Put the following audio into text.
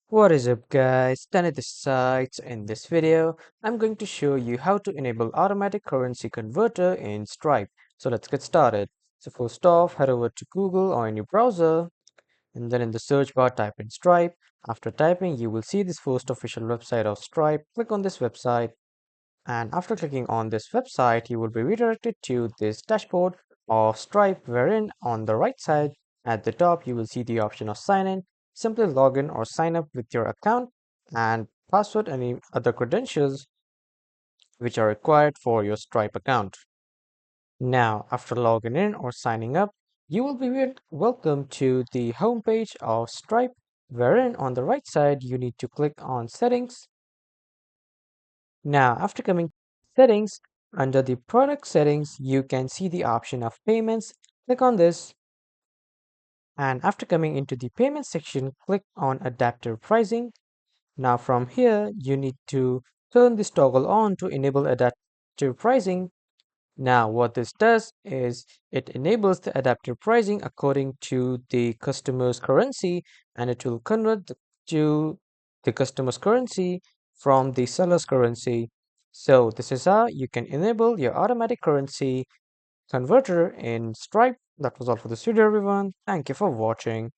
What is up guys, Danny this side. In this video, I'm going to show you how to enable automatic currency converter in Stripe. So let's get started. So first off, head over to Google or in your browser and then in the search bar type in Stripe. After typing, you will see this first official website of Stripe. Click on this website and after clicking on this website, you will be redirected to this dashboard of Stripe wherein on the right side at the top you will see the option of sign in. Simply log in or sign up with your account and password and any other credentials which are required for your Stripe account. Now, after logging in or signing up, you will be welcome to the home page of Stripe wherein on the right side you need to click on settings. Now, after coming to settings, under the product settings, you can see the option of payments. Click on this. And after coming into the payment section, click on adaptive pricing. Now from here, you need to turn this toggle on to enable adaptive pricing. Now what this does is it enables the adaptive pricing according to the customer's currency and it will convert to the customer's currency from the seller's currency. So this is how you can enable your automatic currency converter in Stripe. That was all for this video everyone. Thank you for watching.